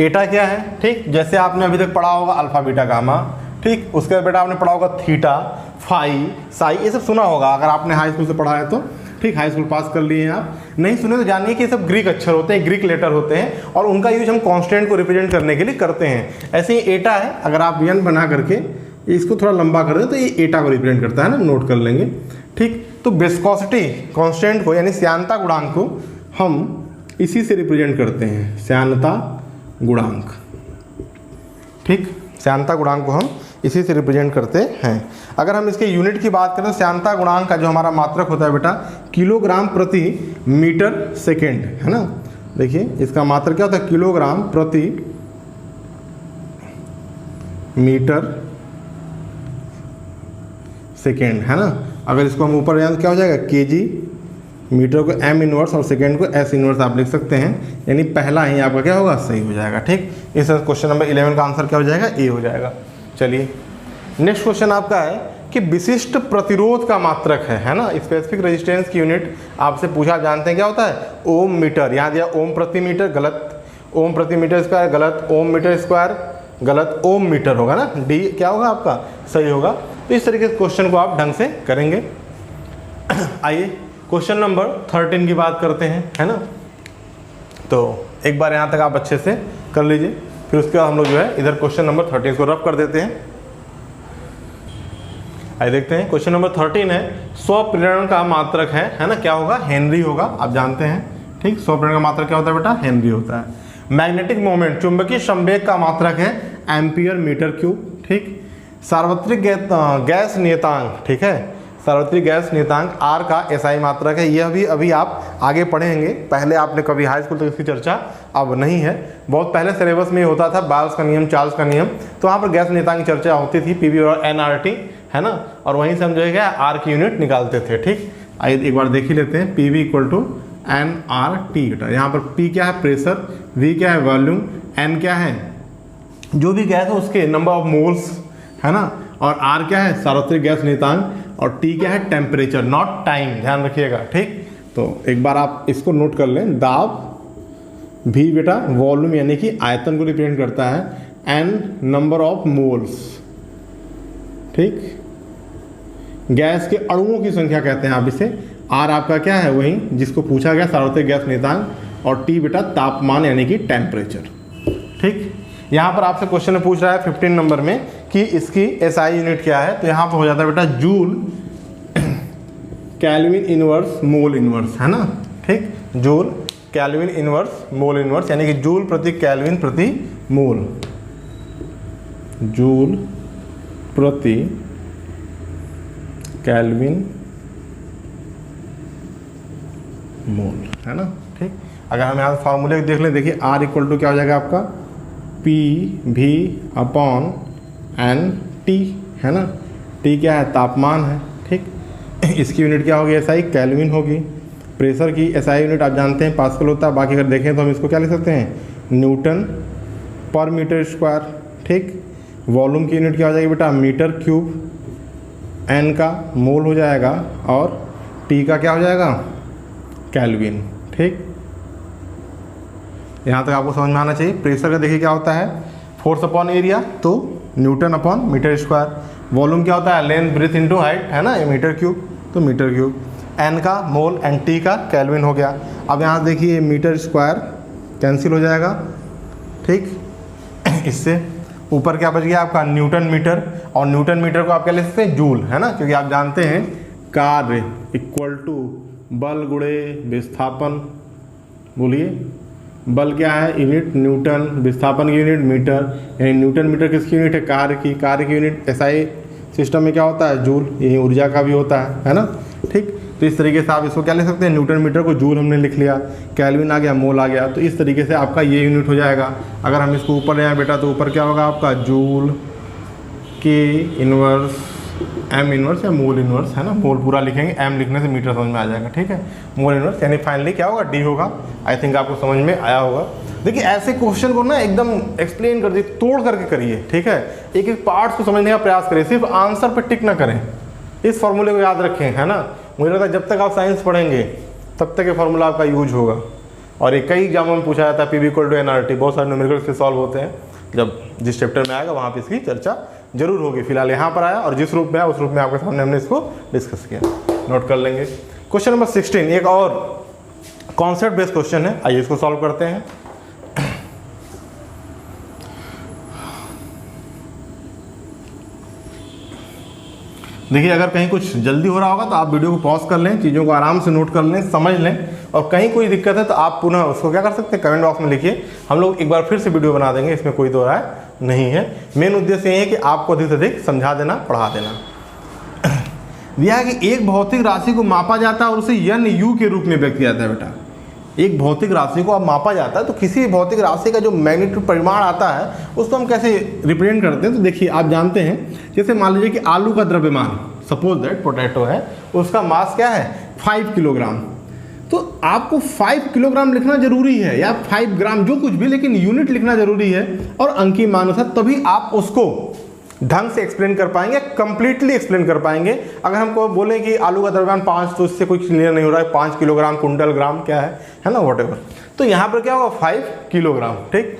एटा क्या है, ठीक, जैसे आपने अभी तक पढ़ा होगा अल्फा बीटा गामा, ठीक। उसके बाद बेटा आपने पढ़ा होगा थीटा, फाई, साई, ये सब सुना होगा अगर आपने हाई स्कूल से पढ़ा है तो, ठीक। हाई स्कूल पास कर लिए हैं आप, नहीं सुने तो जानिए कि ये सब ग्रीक अक्षर होते हैं, ग्रीक लेटर होते हैं, और उनका यूज हम कांस्टेंट को रिप्रेजेंट करने के लिए करते हैं। ऐसे ही एटा है, अगर आप एन बना करके इसको थोड़ा लंबा कर दें तो ये एटा को रिप्रेजेंट करता है ना, नोट कर लेंगे, ठीक। तो विस्कोसिटी कांस्टेंट को यानी श्यानता गुणांक को हम इसी से रिप्रेजेंट करते हैं, श्यानता गुणांक, ठीक। श्यानता गुणांक को हम इसी से रिप्रेजेंट करते हैं। अगर हम इसके यूनिट की बात करें तो श्यानता गुणांक का जो हमारा मात्रक होता है बेटा, किलोग्राम प्रति मीटर सेकेंड, है ना। देखिए इसका मात्रक क्या होता है, किलोग्राम प्रति मीटर सेकेंड, है ना। अगर इसको हम ऊपर जाएं तो क्या हो जाएगा, केजी, मीटर को एम इनवर्स और सेकेंड को एस इनवर्स आप लिख सकते हैं, यानी पहला ही आपका क्या होगा, सही हो जाएगा, ठीक। इस क्वेश्चन नंबर 11 का आंसर क्या हो जाएगा, ए हो जाएगा। चलिए नेक्स्ट क्वेश्चन आपका है कि विशिष्ट प्रतिरोध का मात्रक है ना, स्पेसिफिक रेजिस्टेंस की यूनिट आपसे पूछा, जानते हैं क्या होता है, ओम मीटर। यहाँ दिया ओम प्रति मीटर, गलत, ओम प्रति मीटर स्क्वायर गलत, ओम मीटर स्क्वायर गलत, ओम मीटर होगा ना, डी क्या होगा आपका, सही होगा। तो इस तरीके से क्वेश्चन को आप ढंग से करेंगे। आइए क्वेश्चन नंबर 13 की बात करते हैं, है ना। तो एक बार यहाँ तक आप अच्छे से कर लीजिए, फिर उसके बाद हम लोग जो है इधर क्वेश्चन नंबर 13 को रफ कर देते हैं। आइए देखते हैं, क्वेश्चन नंबर 13 है स्वप्रेरण का मात्रक है ना, क्या होगा, हेनरी होगा, आप जानते हैं, ठीक। स्वप्रेरण का मात्रक क्या होता है बेटा, हेनरी होता है। मैग्नेटिक मोमेंट चुंबकीय संवेग का मात्रक है एम्पियर मीटर क्यूब, ठीक। सार्वत्रिक गैस नियतांक, ठीक है, सार्वत्रिक गैस नियतांक आर का एसआई मात्रक है। यह भी अभी आप आगे पढ़ेंगे, पहले आपने कभी हाई स्कूल तक इसकी चर्चा अब नहीं है, बहुत पहले सिलेबस में होता था, बाल्स का नियम, चार्ल्स का नियम, तो वहाँ पर गैस नियतांक की चर्चा होती थी, पीवी और एनआरटी, है ना, और वहीं से हम जो है आर की यूनिट निकालते थे, ठीक। आइए एक बार देख ही लेते हैं, पीवी इक्वल टू एनआरटी। यहाँ पर पी क्या है, प्रेशर, वी क्या है, वॉल्यूम, एन क्या है, जो भी गैस है उसके नंबर ऑफ मोल्स, है ना, और आर क्या है, सार्वत्रिक गैस नियतांक, और टी क्या है, टेम्परेचर, नॉट टाइम, ध्यान रखिएगा, ठीक। तो एक बार आप इसको नोट कर लें, दाब, भी बेटा वॉल्यूम यानी कि आयतन को रिप्रेजेंट करता है, एन नंबर ऑफ मोल्स, ठीक, गैस के अणुओं की संख्या कहते हैं आप इसे, आर आपका क्या है, वही जिसको पूछा गया सार्वत्रिक गैस नियतांक, और टी बेटा तापमान यानी कि टेम्परेचर, ठीक। यहाँ पर आपसे क्वेश्चन में पूछ रहा है 15 नंबर में कि इसकी एसआई यूनिट क्या है, तो यहाँ पर हो जाता है बेटा joule kelvin inverse mole inverse, है ना, ठीक। Joule kelvin inverse mole inverse यानी कि जूल प्रति केल्विन प्रति मोल, जूल प्रति केल्विन मोल, है ना, ठीक। अगर हम यहाँ फार्मूले देख लें, देखिए आर इक्वल टू क्या हो जाएगा आपका, पी भी अपॉन एन टी, है ना, टी क्या है, तापमान है, ठीक। इसकी यूनिट क्या होगी, एसआई केल्विन होगी। प्रेशर की एसआई यूनिट आप जानते हैं पास्कल होता है, बाकी अगर देखें तो हम इसको क्या लिख सकते हैं, न्यूटन पर मीटर स्क्वायर। ठीक, वॉल्यूम की यूनिट क्या हो जाएगी बेटा, मीटर क्यूब। एन का मोल हो जाएगा और टी का क्या हो जाएगा, केल्विन। ठीक, यहाँ तक आपको समझ में आना चाहिए। प्रेशर का देखिए क्या होता है, फोर्स अपॉन एरिया, तो newton upon metre square. Volume क्या होता है, लेंथ ब्रेथ इनटू हाइट, है ना, ये मीटर क्यूब, तो मीटर क्यूब। एन का मोल एंड टी का केल्विन हो गया। अब यहाँ देखिए मीटर स्क्वायर कैंसिल हो जाएगा। ठीक, इससे ऊपर क्या बच गया आपका, न्यूटन मीटर, और न्यूटन मीटर को आप क्या ले सकते हैं, जूल, है ना, क्योंकि आप जानते हैं कार्य इक्वल टू बल गुणे विस्थापन। बोलिए, बल क्या है, यूनिट न्यूटन, विस्थापन की यूनिट मीटर, यानी न्यूटन मीटर किसकी यूनिट है, कार्य की यूनिट एसआई सिस्टम में क्या होता है, जूल, यही ऊर्जा का भी होता है ना। ठीक, तो इस तरीके से आप इसको क्या ले सकते हैं, न्यूटन मीटर को जूल हमने लिख लिया, केल्विन आ गया, मोल आ गया, तो इस तरीके से आपका ये यूनिट हो जाएगा। अगर हम इसको ऊपर ले आए बेटा तो ऊपर क्या होगा आपका, जूल के इनवर्स एम इनवर्स या मोल इनवर्स, है ना, मोल पूरा लिखेंगे, एम लिखने से मीटर समझ में आ जाएगा। ठीक है, मोल इनवर्स, यानी फाइनली क्या होगा, डी होगा। आई थिंक आपको समझ में आया होगा। देखिए ऐसे क्वेश्चन को ना एकदम एक्सप्लेन कर दीजिए, तोड़ करके करिए। ठीक है, एक एक पार्ट्स को समझने का प्रयास करिए, सिर्फ आंसर पर टिक ना करें। इस फॉर्मूले को याद रखें, है ना। मुझे लगता है जब तक आप साइंस पढ़ेंगे तब तक ये फॉर्मूला आपका यूज होगा। और ये कई एग्जामों में पूछा जाता है, P V equal to NRT, बहुत सारे न्यूमेरिकल से सॉल्व होते हैं। जब जिस चैप्टर में आएगा वहाँ पे इसकी चर्चा जरूर होगी। फिलहाल यहाँ पर आया और जिस रूप में आया उस रूप में आपके सामने हमने इसको डिस्कस किया, नोट कर लेंगे। क्वेश्चन नंबर 16 एक और कॉन्सेप्ट बेस्ड क्वेश्चन है, आइए इसको सॉल्व करते हैं। देखिए अगर कहीं कुछ जल्दी हो रहा होगा तो आप वीडियो को पॉज कर लें, चीज़ों को आराम से नोट कर लें, समझ लें, और कहीं कोई दिक्कत है तो आप पुनः उसको क्या कर सकते हैं, कमेंट बॉक्स में लिखिए। हम लोग एक बार फिर से वीडियो बना देंगे, इसमें कोई दो राय नहीं है। मेन उद्देश्य ये है कि आपको अधिक से अधिक समझा देना, पढ़ा देना। दिया है कि एक भौतिक राशि को मापा जाता है और उसे यन यू के रूप में व्यक्त किया जाता है। बेटा एक भौतिक राशि को अब मापा जाता है तो किसी भी भौतिक राशि का जो मैग्नीट्यूड परिमाण आता है उसको हम कैसे रिप्रेजेंट करते हैं। तो देखिए आप जानते हैं, जैसे मान लीजिए कि आलू का द्रव्यमान, सपोज दैट पोटैटो है, उसका मास क्या है 5 किलोग्राम। तो आपको 5 किलोग्राम लिखना जरूरी है या 5 ग्राम, जो कुछ भी, लेकिन यूनिट लिखना जरूरी है और अंकीय मान है, तभी आप उसको ढंग से एक्सप्लेन कर पाएंगे, कंप्लीटली एक्सप्लेन कर पाएंगे। अगर हमको बोलें कि आलू का द्रव्यमान 5, तो इससे कोई क्लियर नहीं हो रहा है 5 किलोग्राम, कुंटल, ग्राम क्या है ना, व्हाटएवर। तो यहाँ पर क्या होगा 5 किलोग्राम। ठीक,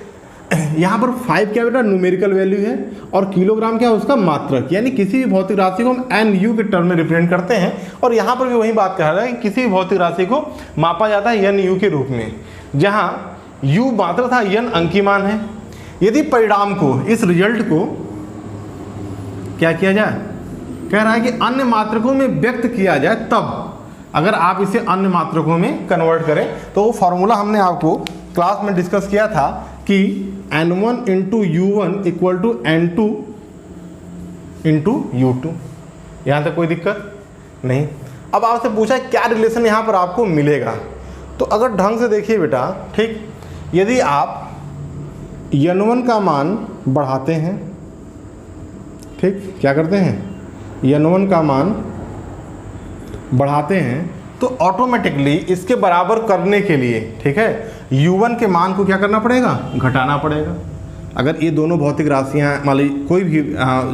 यहाँ पर 5 क्या बेटा न्यूमेरिकल वैल्यू है और किलोग्राम क्या है उसका मात्रक, यानी किसी भी भौतिक राशि को हम एन यू के टर्म में रिप्रेजेंट करते हैं। और यहाँ पर भी वही बात कह रहा है कि किसी भी भौतिक राशि को मापा जाता है एन यू के रूप में, जहाँ यू मात्रक था, एन अंकीय मान है। यदि परिणाम को, इस रिजल्ट को क्या किया जाए, कह रहा है कि अन्य मात्रकों में व्यक्त किया जाए, तब अगर आप इसे अन्य मात्रकों में कन्वर्ट करें तो वो फॉर्मूला हमने आपको क्लास में डिस्कस किया था कि N1 into U1 equal to N2 into U2। यहाँ तक कोई दिक्कत नहीं। अब आपसे पूछा क्या रिलेशन यहाँ पर आपको मिलेगा, तो अगर ढंग से देखिए बेटा, ठीक, यदि आप N1 का मान बढ़ाते हैं, ठीक, क्या करते हैं, N1 का मान बढ़ाते हैं तो ऑटोमेटिकली इसके बराबर करने के लिए, ठीक है, U1 के मान को क्या करना पड़ेगा, घटाना पड़ेगा। अगर ये दोनों भौतिक राशियाँ, मान लीजिए कोई भी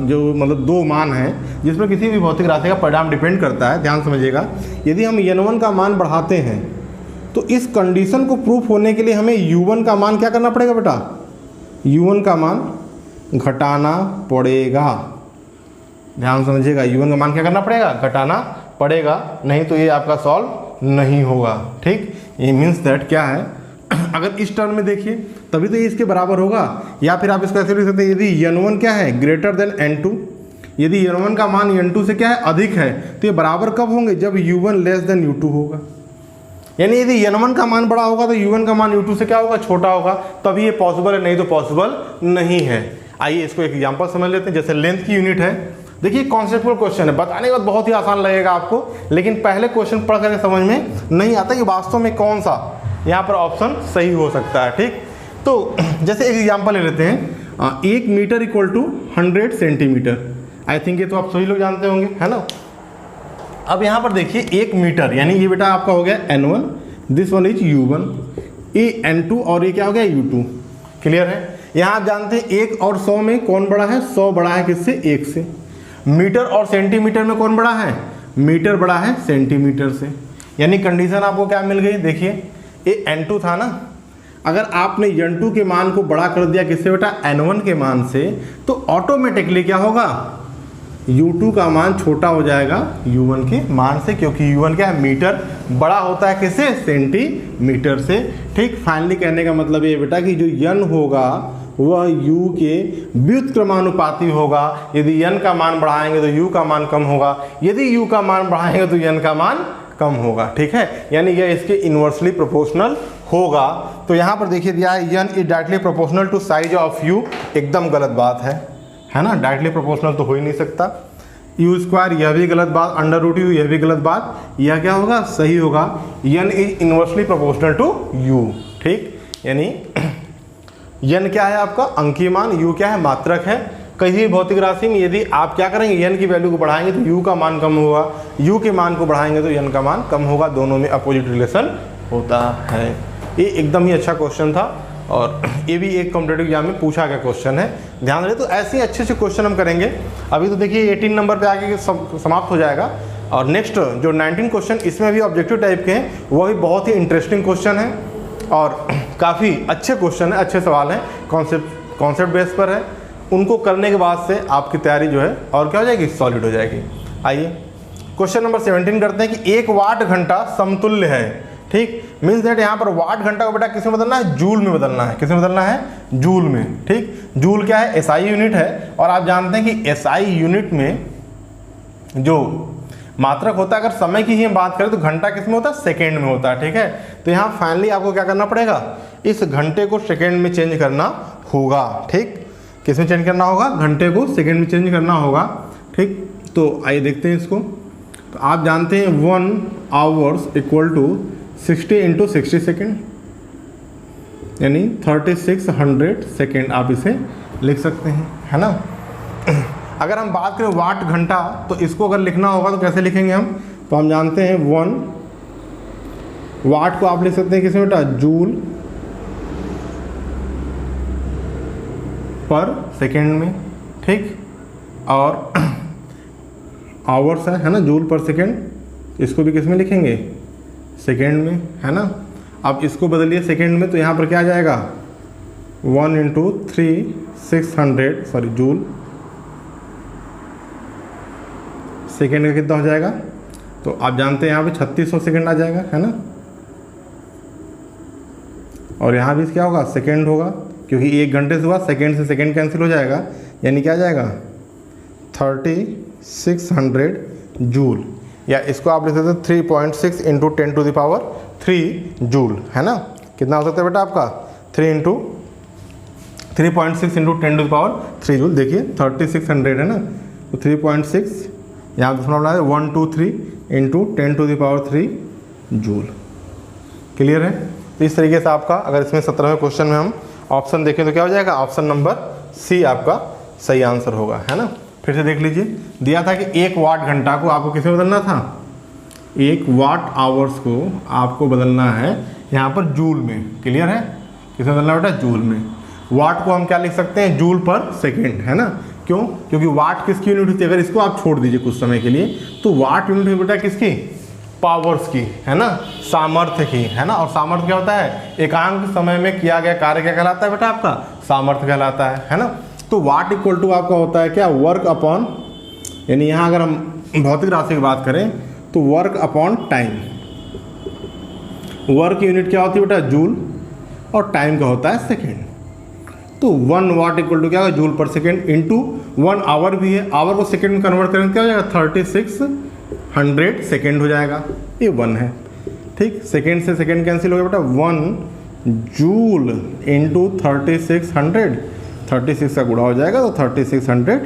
जो मतलब दो मान हैं जिसमें किसी भी भौतिक राशि का परिणाम डिपेंड करता है, ध्यान समझिएगा। यदि हम N1 का मान बढ़ाते हैं तो इस कंडीशन को प्रूफ होने के लिए हमें U1 का मान क्या करना पड़ेगा बेटा, U1 का मान घटाना पड़ेगा। ध्यान समझिएगा, U1 का मान क्या करना पड़ेगा, घटाना पड़ेगा, नहीं तो ये आपका सॉल्व नहीं होगा। ठीक, ये मीन्स दैट क्या है, अगर इस टर्म में देखिए तभी तो ये इसके बराबर होगा। या फिर आप इसको ऐसे लिख सकते हैं, यदि N1 क्या है ग्रेटर देन N2, यदि N1 का मान N2 से क्या है अधिक है, तो ये बराबर कब होंगे, जब U1 लेस देन U2 होगा। यानी यदि N1 का मान बड़ा होगा तो U1 का मान U2 से क्या होगा, छोटा होगा, तभी ये पॉसिबल है, नहीं तो पॉसिबल नहीं है। आइए इसको एक एग्जांपल समझ लेते हैं। जैसे लेंथ की यूनिट है, देखिए कॉन्सेप्चुअल क्वेश्चन है, बताने के बाद बहुत ही आसान लगेगा आपको, लेकिन पहले क्वेश्चन पढ़ कर समझ में नहीं आता कि वास्तव में कौन सा यहाँ पर ऑप्शन सही हो सकता है। ठीक, तो जैसे एक एग्जांपल ले लेते हैं, 1 metre equal to 100 centimetre. I think ये तो आप सभी लोग जानते होंगे, है ना। अब यहाँ पर देखिए 1 मीटर, यानी ये बेटा आपका हो गया N1, this one is U1, ये N2 और ये क्या हो गया U2। क्लियर है। यहाँ आप जानते हैं 1 और 100 में कौन बड़ा है? 100 बड़ा है किससे? 1 से। मीटर और सेंटीमीटर में कौन बड़ा है? मीटर बड़ा है सेंटीमीटर से। यानी कंडीशन आपको क्या मिल गई? देखिए ये N2 था ना, अगर आपने N2 के मान को बड़ा कर दिया किससे बेटा? N1 के मान से, तो ऑटोमेटिकली क्या होगा? U2 का मान छोटा हो जाएगा U1 के मान से, क्योंकि U1 क्या है? मीटर बड़ा होता है किससे? सेंटीमीटर से। ठीक। फाइनली कहने का मतलब ये बेटा कि जो N होगा वह U के व्युत्क्रमानुपाती होगा। यदि N का मान बढ़ाएंगे तो U का मान कम होगा, यदि U का मान बढ़ाएंगे तो N का मान कम होगा। ठीक है, यानी यह इसके इन्वर्सली प्रोपोर्शनल होगा। तो यहाँ पर देखिए दिया है N is directly proportional to size of U। एकदम गलत बात है ना, डायरेक्टली प्रोपोर्शनल तो हो ही नहीं सकता। U स्क्वायर यह भी गलत बात, √U यह भी गलत बात, यह क्या होगा? सही होगा। N is inversely proportional to U। ठीक, यानी N क्या है आपका? अंकीय मान, U क्या है? मात्रक है। किसी भी भौतिक राशि में यदि आप क्या करेंगे? N की वैल्यू को बढ़ाएंगे तो U का मान कम होगा, U के मान को बढ़ाएंगे तो N का मान कम होगा। दोनों में अपोजिट रिलेशन होता है। ये एकदम ही अच्छा क्वेश्चन था और ये भी एक कॉम्पिटेटिव एग्जाम में पूछा गया क्वेश्चन है, ध्यान रहे। तो ऐसे ही अच्छे क्वेश्चन हम करेंगे। अभी तो देखिए 18 नंबर पे आके समाप्त हो जाएगा और नेक्स्ट जो 19 क्वेश्चन इसमें भी ऑब्जेक्टिव टाइप के हैं, वो भी बहुत ही इंटरेस्टिंग क्वेश्चन है और काफ़ी अच्छे क्वेश्चन है, अच्छे सवाल हैं, कॉन्सेप्ट बेस पर है। उनको करने के बाद से आपकी तैयारी जो है और क्या हो जाएगी? सॉलिड हो जाएगी। आइए क्वेश्चन नंबर 17 करते हैं कि 1 वाट घंटा समतुल्य है। ठीक, मीन्स दैट यहाँ पर वाट घंटा को बेटा किस में बदलना है? जूल में बदलना है। किस में बदलना है? जूल में। ठीक, जूल क्या है? SI यूनिट है और आप जानते हैं कि SI यूनिट में जो मात्रक होता है, अगर समय की ही हम बात करें तो घंटा किस में होता है? सेकेंड में होता है। ठीक है, तो यहाँ फाइनली आपको क्या करना पड़ेगा? इस घंटे को सेकेंड में चेंज करना होगा। ठीक, किस में चेंज करना होगा? घंटे को सेकेंड में चेंज करना होगा। ठीक, तो आइए देखते हैं इसको। तो आप जानते हैं 1 आवर्स इक्वल टू 60 × 60 सेकेंड, यानी 3600 सेकेंड आप इसे लिख सकते हैं, है ना। अगर हम बात करें वाट घंटा, तो इसको अगर लिखना होगा तो कैसे लिखेंगे हम? तो हम जानते हैं 1 वाट को आप लिख सकते हैं किसमें बेटा? जूल पर सेकेंड में। ठीक, और आवर्स है ना, जूल पर सेकेंड, इसको भी किस में लिखेंगे? सेकेंड में, है ना। अब इसको बदलिए सेकेंड में, तो यहाँ पर क्या आ जाएगा? 1 × 3600 जूल सेकेंड का कितना हो जाएगा? तो आप जानते हैं यहाँ पे 3600 सेकेंड आ जाएगा, है ना। और यहाँ भी क्या होगा? सेकेंड होगा, क्योंकि 1 घंटे से हुआ, सेकेंड से सेकेंड कैंसिल हो जाएगा, यानी क्या आ जाएगा? 3600 जूल, या इसको आप लिख सकते हैं 3.6 × 10⁻³ जूल, है ना। कितना हो सकता है बेटा आपका? 3.6 × 10⁻³ जूल। देखिए 3600 है ना, तो 3.6 यहाँ दूसरा बना है 123 × 10⁻³ जूल। क्लियर है। तो इस तरीके से आपका, अगर इसमें 17वें क्वेश्चन में हम ऑप्शन देखें तो क्या हो जाएगा? ऑप्शन नंबर C आपका सही आंसर होगा, है ना। फिर से देख लीजिए, दिया था कि 1 वाट घंटा को आपको किसमें बदलना था? 1 वाट आवर्स को आपको बदलना है यहाँ पर जूल में। क्लियर है, किसमें बदलना बेटा? जूल में। वाट को हम क्या लिख सकते हैं? जूल पर सेकेंड, है ना। क्यों? क्योंकि वाट किसकी यूनिट होती है? अगर इसको आप छोड़ दीजिए कुछ समय के लिए, तो वाट यूनिट है बेटा किसकी? पावर्स की, है ना, सामर्थ्य की, है ना। और सामर्थ्य क्या होता है? एकांक समय में किया गया कार्य क्या कहलाता है बेटा? आपका सामर्थ्य कहलाता है ना। तो वाट इक्वल टू आपका होता है क्या? वर्क अपॉन, यानी यहाँ अगर हम भौतिक राशि की बात करें तो work upon time. Work unit क्या होती है बेटा? जूल, और टाइम का होता है सेकेंड। तो 1 वाट इक्वल टू क्या होगा? जूल पर सेकेंड इंटू 1 आवर भी है, आवर को सेकेंड में कन्वर्ट करेंगे क्या हो जाएगा? 3600 सेकेंड हो जाएगा, ये 1 है। ठीक, सेकेंड से सेकेंड कैंसिल हो गया बेटा, 1 जूल इंटू 3600, 36 का गुणा हो जाएगा तो 3600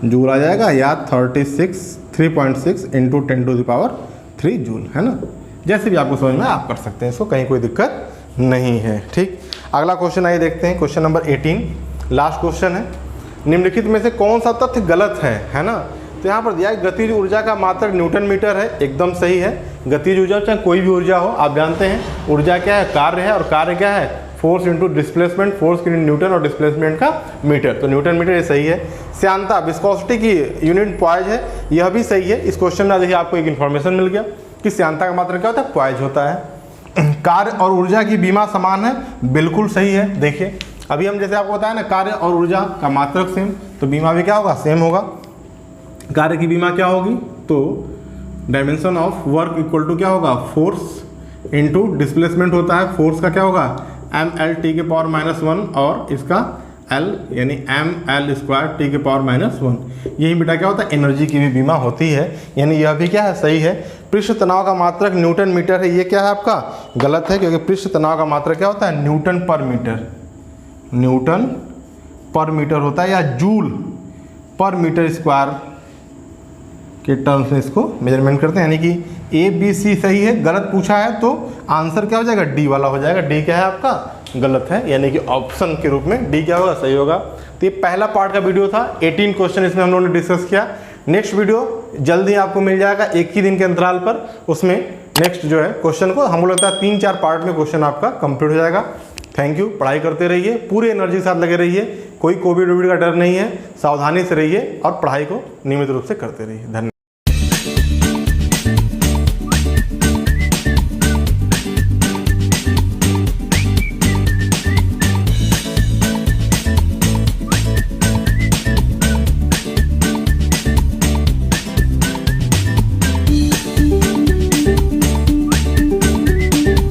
जूल आ जाएगा, या 3.6 इंटू 10⁻³ जूल, है ना। जैसे भी आपको समझ में आप कर सकते हैं इसको, कहीं कोई दिक्कत नहीं है। ठीक, अगला क्वेश्चन आइए देखते हैं। क्वेश्चन नंबर 18 लास्ट क्वेश्चन है। निम्नलिखित में से कौन सा तथ्य गलत है ना। तो यहाँ पर दिया है गतिज ऊर्जा का मात्रक न्यूटन मीटर है, एकदम सही है। गतिज ऊर्जा चाहे कोई भी ऊर्जा हो, आप जानते हैं ऊर्जा क्या है, कार्य है, और कार्य क्या है, फोर्स इंटू डिस्प्लेसमेंट, फोर्स की न्यूटन और डिस्प्लेसमेंट का मीटर, तो न्यूटन मीटर ये सही है। श्यानता विस्कोसिटी की यूनिट पॉइज है, यह भी सही है। इस क्वेश्चन में देखिए आपको एक इन्फॉर्मेशन मिल गया कि श्यानता का मात्रक क्या होता है, पॉइज होता है। कार्य और ऊर्जा की बीमा समान है, बिल्कुल सही है। देखिए अभी हम जैसे आपको बताया ना, कार्य और ऊर्जा का मात्रक सेम, तो बीमा भी क्या होगा, सेम होगा। कार्य की बीमा क्या होगी, तो dimension of work equal to क्या होगा, फोर्स इंटू डिस्प्लेसमेंट होता है, फोर्स का क्या होगा mL/-1 और इसका L यानी mL²T⁻⁻1। यही बेटा क्या होता है, एनर्जी की भी बीमा होती है, यानी यह भी क्या है, सही है। पृष्ठ तनाव का मात्रक न्यूटन मीटर है, ये क्या है आपका गलत है, क्योंकि पृष्ठ तनाव का मात्रक क्या होता है, न्यूटन पर मीटर, न्यूटन पर मीटर होता है, या जूल पर मीटर स्क्वायर के टर्म्स में इसको मेजरमेंट करते हैं। यानी कि ए बी सी सही है, गलत पूछा है तो आंसर क्या हो जाएगा, डी वाला हो जाएगा। डी क्या है आपका, गलत है, यानी कि ऑप्शन के रूप में डी क्या होगा, सही होगा। तो ये पहला पार्ट का वीडियो था, 18 क्वेश्चन इसमें हम लोगों ने डिस्कस किया। नेक्स्ट वीडियो जल्दी आपको मिल जाएगा, एक ही दिन के अंतराल पर, उसमें नेक्स्ट जो है क्वेश्चन को हमको लगता है 3-4 पार्ट में क्वेश्चन आपका कंप्लीट हो जाएगा। थैंक यू, पढ़ाई करते रहिए, पूरी एनर्जी के साथ लगे रहिए, कोई कोविड का डर नहीं है, सावधानी से रहिए और पढ़ाई को नियमित रूप से करते रहिए। धन्यवाद।